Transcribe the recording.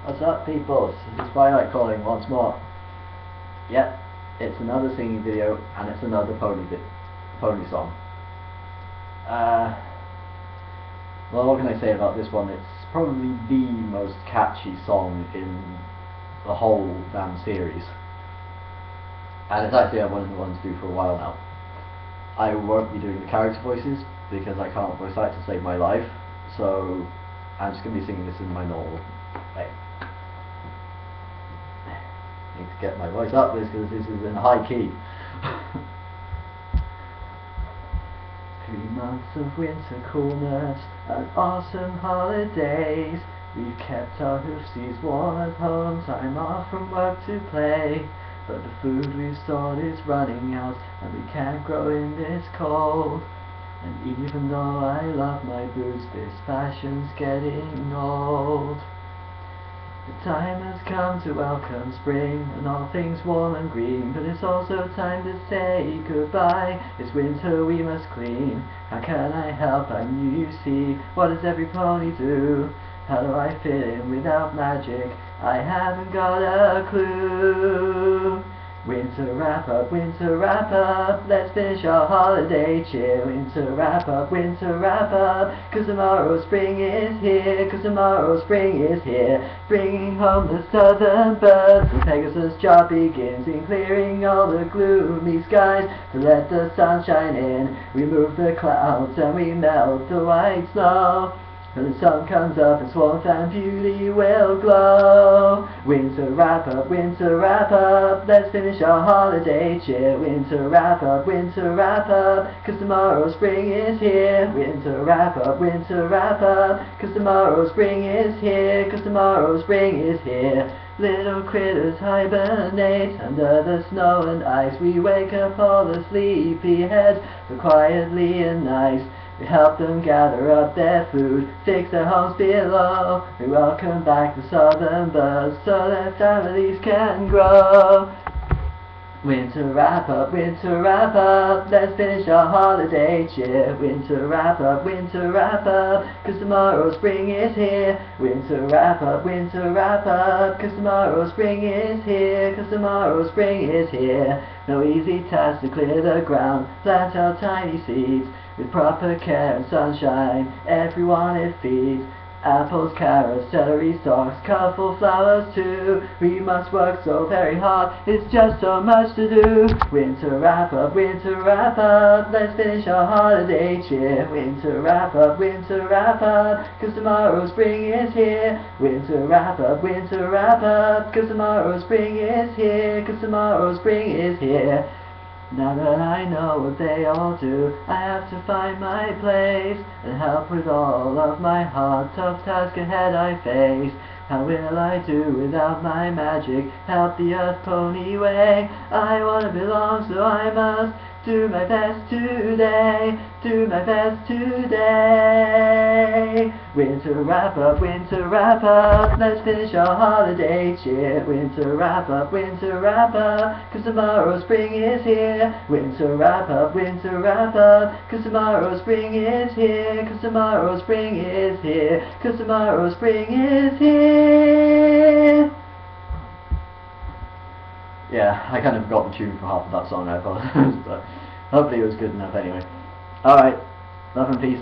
What's up, people? It's Twilight calling once more. Yep, it's another singing video, and it's another pony song. Well, what can I say about this one? It's probably the most catchy song in the whole damn series. And it's actually I've wanted one to do for a while now. I won't be doing the character voices because I can't voice act to save my life, so I'm just going to be singing this in my normal way. I need to get my voice up because this is in high key. 3 months of winter coolness and awesome holidays. We've kept our hoofsies warm at home, time off from work to play. But the food we've stored is running out, and we can't grow in this cold. And even though I love my boots, this fashion's getting old. The time has come to welcome spring, and all things warm and green, but it's also time to say goodbye. It's winter, we must clean. How can I help? I'm new, you see. What does every pony do? How do I fit in without magic? I haven't got a clue. Winter wrap up, let's finish our holiday cheer. Winter wrap up, cause tomorrow spring is here, bringing home the southern birds. The Pegasus job begins in clearing all the gloomy skies to let the sun shine in. We move the clouds and we melt the white snow. When the sun comes up and warmth and beauty will glow. Winter wrap up, let's finish our holiday cheer. Winter wrap up, cause tomorrow spring is here. Winter wrap up, cause tomorrow spring is here, Little critters hibernate under the snow and ice. We wake up all the sleepy heads, so quietly and nice. We help them gather up their food, fix their homes below. We welcome back the southern birds so their families can grow. Winter wrap up, let's finish our holiday cheer. Winter wrap up, cause tomorrow spring is here. Winter wrap up, cause tomorrow spring is here, No easy task to clear the ground, plant our tiny seeds. With proper care and sunshine, everyone it feeds. Apples, carrots, celery stalks, colourful flowers too. We must work so very hard, it's just so much to do. Winter wrap up, let's finish our holiday cheer. Winter wrap up, cause tomorrow spring is here. Winter wrap up, cause tomorrow spring is here, Now that I know what they all do, I have to find my place and help with all of my hard, tough task ahead I face. How will I do without my magic? Help the earth pony way. I wanna belong, so I must do my best today. Winter wrap up, let's finish our holiday cheer. Winter wrap up, cause tomorrow spring is here. Winter wrap up, cause tomorrow spring is here, tomorrow spring is here. Yeah, I kind of forgot the tune for half of that song, I apologize, but hopefully it was good enough anyway. Alright, love and peace.